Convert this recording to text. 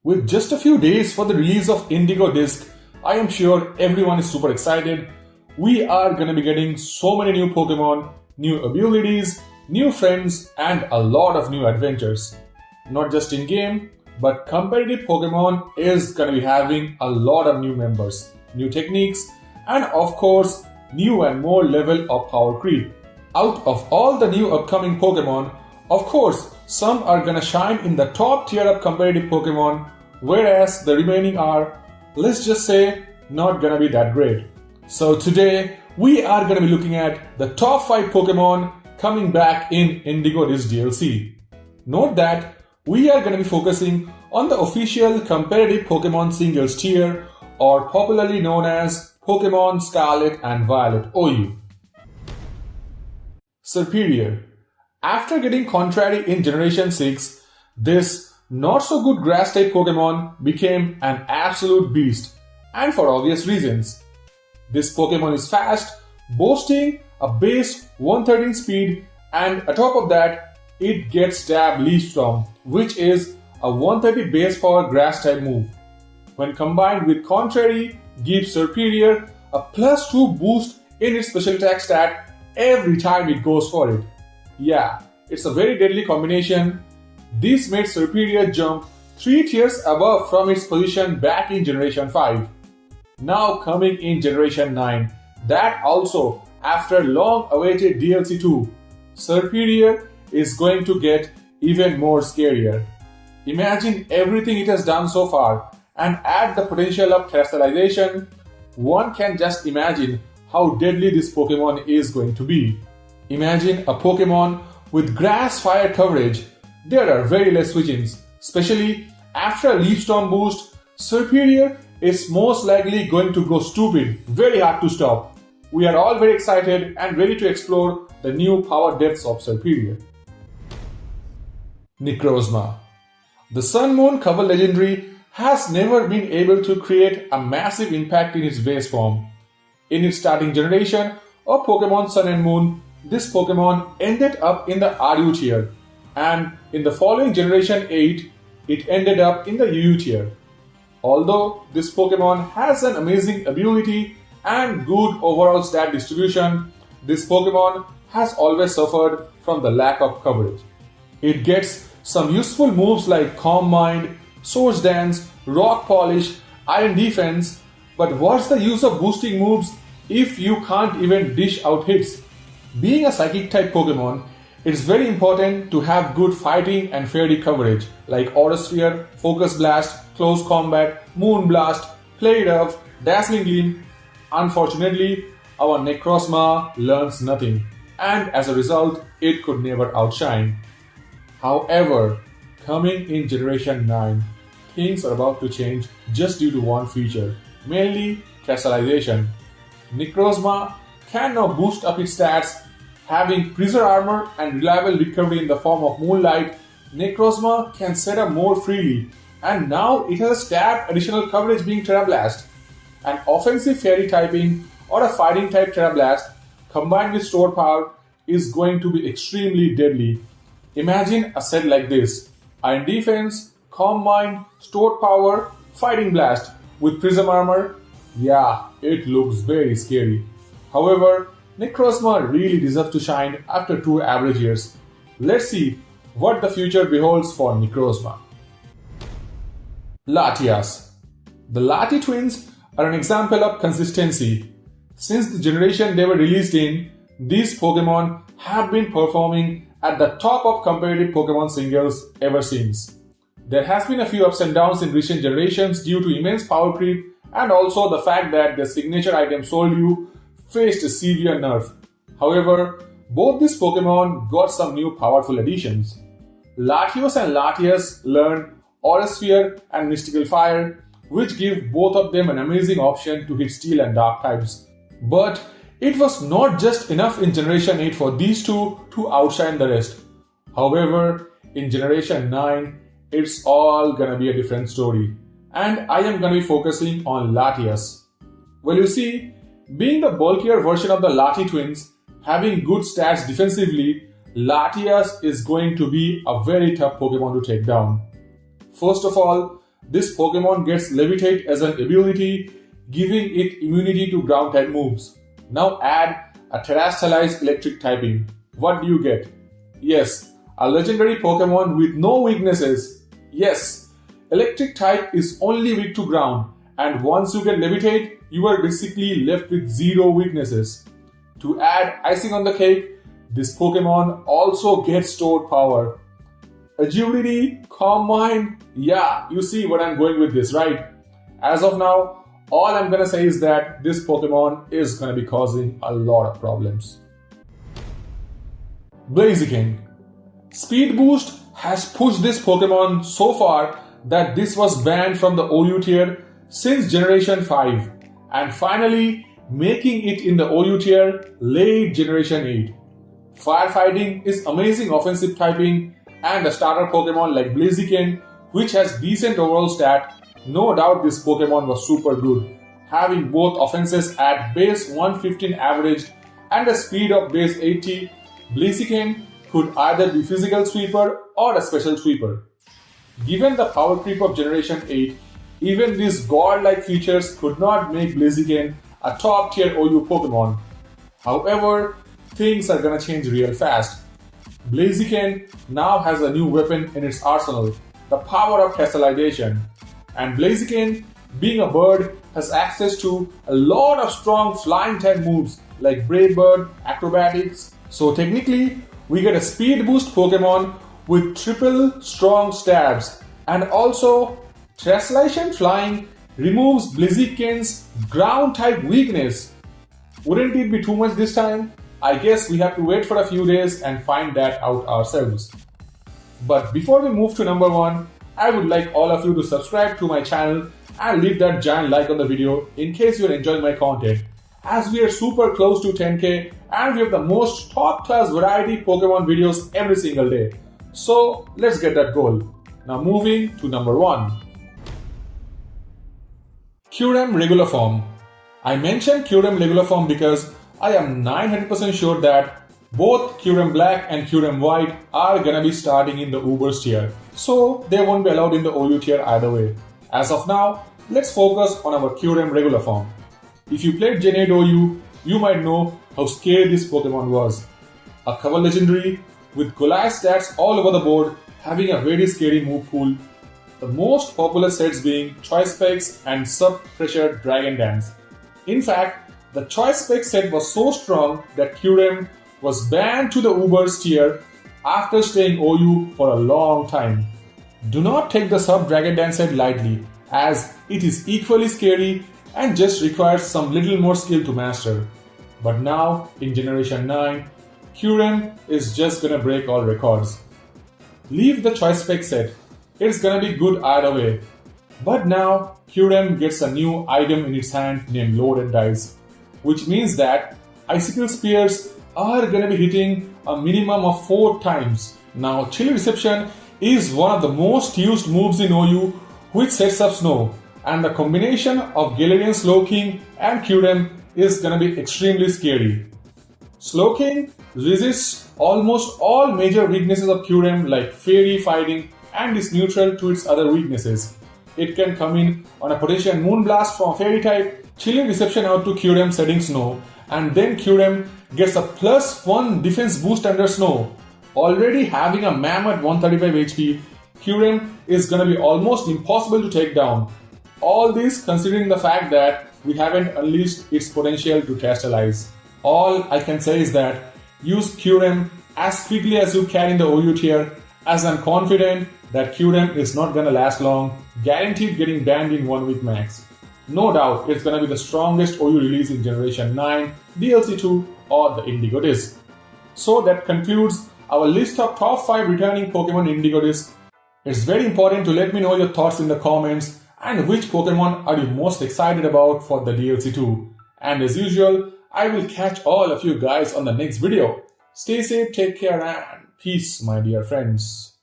With just a few days for the release of Indigo disc, I am sure everyone is super excited. We are gonna be getting so many new Pokémon, new abilities, new friends, and a lot of new adventures. Not just in game, but competitive Pokémon is gonna be having a lot of new members, new techniques, and of course, new and more level of power creep. Out of all the new upcoming Pokémon, of course, some are gonna shine in the top tier of competitive Pokémon, whereas the remaining are, let's just say, not gonna be that great. So today, we are gonna be looking at the top 5 Pokémon coming back in Indigo Disc DLC. Note that we are gonna be focusing on the official competitive Pokémon singles tier, or popularly known as Pokémon Scarlet and Violet OU. Serperior. After getting contrary in Generation 6, this not so good grass type Pokémon became an absolute beast, and for obvious reasons. This Pokémon is fast, boasting a base 113 speed, and atop of that, it gets Stab Leaf Storm, which is a 130 base power grass type move. When combined with Contrary, gives Serperior a +2 boost in its special attack stat every time it goes for it. Yeah, it's a very deadly combination. This made Serperior jump 3 tiers above from its position back in Generation 5. Now coming in Generation 9, that also after long awaited DLC 2, Serperior is going to get even more scarier. Imagine everything it has done so far and add the potential of terrestrialization. One can just imagine how deadly this Pokémon is going to be. Imagine a Pokémon with grass fire coverage. There are very less switch-ins, especially after a Leaf Storm boost. Serperior is most likely going to go stupid, very hard to stop. We are all very excited and ready to explore the new power depths of Serperior. Necrozma. The Sun Moon cover legendary has never been able to create a massive impact in its base form. In its starting generation of Pokémon Sun and Moon, this Pokémon ended up in the RU tier, and in the following Generation 8, it ended up in the UU tier. Although this Pokémon has an amazing ability and good overall stat distribution, this Pokémon has always suffered from the lack of coverage. It gets some useful moves like Calm Mind, Swords Dance, Rock Polish, Iron Defense, but what's the use of boosting moves if you can't even dish out hits? Being a Psychic type Pokémon, it's very important to have good fighting and fairy coverage like Aura Sphere, Focus Blast, Close Combat, Moon Blast, Play Rough, Dazzling Gleam. Unfortunately, our Necrozma learns nothing, and as a result, it could never outshine. However, coming in Generation 9, things are about to change just due to one feature, mainly terrestrialization. Necrozma can now boost up its stats. Having Preserve Armor and reliable recovery in the form of Moonlight, Necrozma can set up more freely, and now it has a stab additional coverage being Terra Blast. An offensive fairy typing or a fighting type Terra Blast combined with Store Power is going to be extremely deadly. Imagine a set like this: Iron Defense, Calm Mind, Stored Power, Fighting Blast with Prism Armor. Yeah, it looks very scary. However, Necrozma really deserves to shine after 2 average years. Let's see what the future beholds for Necrozma. Latias. The Lati twins are an example of consistency. Since the generation they were released in, these Pokémon have been performing at the top of competitive Pokémon singles ever since. There has been a few ups and downs in recent generations due to immense power creep and also the fact that their signature item Solyu faced a severe nerf. However, both these Pokémon got some new powerful additions. Latios and Latias learned Aura Sphere and Mystical Fire, which give both of them an amazing option to hit Steel and Dark types. But it was not just enough in Generation 8 for these two to outshine the rest. However, in Generation 9, it's all gonna be a different story, and I am gonna be focusing on Latias. Well, you see, being the bulkier version of the Lati twins, having good stats defensively, Latias is going to be a very tough Pokémon to take down. First of all, This Pokemon gets Levitate as an ability, giving it immunity to ground type moves. Now add a terrestrialized electric typing. What do you get? Yes, a legendary Pokemon with no weaknesses. Yes, electric type is only weak to ground, and once you get Levitate, you are basically left with zero weaknesses. To add icing on the cake, this Pokemon also gets stored power. Agility, calm mind, yeah, you see what I'm going with this, right? As of now, all I'm gonna say is that this Pokemon is gonna be causing a lot of problems. Blaziken. Speed Boost has pushed this Pokemon so far that this was banned from the OU tier since Generation 5 and finally making it in the OU tier late Generation 8. Firefighting is amazing offensive typing, and a starter Pokemon like Blaziken, which has decent overall stat, no doubt this Pokemon was super good, having both offenses at base 115 average and a speed of base 80. Blaziken could either be physical sweeper or a special sweeper. Given the power creep of Generation 8, even these god-like features could not make Blaziken a top tier OU Pokemon. However, things are gonna change real fast. Blaziken now has a new weapon in its arsenal, the power of Tessellization. And Blaziken, being a bird, has access to a lot of strong flying type moves like Brave Bird, Acrobatics. So technically, we get a speed boost Pokemon with triple strong stabs. And also, Tessellization Flying removes Blaziken's ground type weakness. Wouldn't it be too much this time? I guess we have to wait for a few days and find that out ourselves. But before we move to number 1, I would like all of you to subscribe to my channel and leave that giant like on the video in case you're enjoying my content, as we are super close to 10k and we have the most top class variety Pokemon videos every single day. So let's get that goal. Now moving to number 1. Kyurem regular form. I mentioned Kyurem regular form because I am 900% sure that both Kyurem Black and Kyurem White are gonna be starting in the Ubers tier, so they won't be allowed in the OU tier either way. As of now, let's focus on our Kyurem regular form. If you played Gen 8 OU, you might know how scary this Pokemon was. A cover legendary with Goliath stats all over the board, having a very scary move pool. The most popular sets being Choice Specs and Sub Pressure Dragon Dance. In fact, the Choice Spec set was so strong that Kyurem was banned to the Ubers tier after staying OU for a long time. Do not take the Sub Dragon Dance set lightly, as it is equally scary and just requires some little more skill to master. But now, in Generation 9, Kyurem is just gonna break all records. Leave the Choice Spec set, it's gonna be good either way. But now, Kyurem gets a new item in its hand named Loaded Dice, which means that Icicle Spears are gonna be hitting a minimum of 4 times. Now, Chilly Reception is one of the most used moves in OU, which sets up snow, and the combination of Galarian Slowking and Kyurem is gonna be extremely scary. Slowking resists almost all major weaknesses of Kyurem like Fairy Fighting and is neutral to its other weaknesses. It can come in on a potential Moonblast from Fairy type, Chilly Reception out to Kyurem setting snow, and then Kyurem gets a +1 defense boost under snow. Already having a mammoth 135 HP, Kyurem is gonna be almost impossible to take down. All this considering the fact that we haven't unleashed its potential to Terastallize. All I can say is that use Kyurem as quickly as you can in the OU tier, as I'm confident that Kyurem is not gonna last long, guaranteed getting banned in 1 week max. No doubt it's gonna be the strongest OU release in Generation 9, DLC 2 or the Indigo disc. So that concludes our list of top 5 returning Pokemon Indigo disc. It's very important to let me know your thoughts in the comments and which Pokemon are you most excited about for the DLC 2. And as usual, I will catch all of you guys on the next video. Stay safe, take care and peace my dear friends.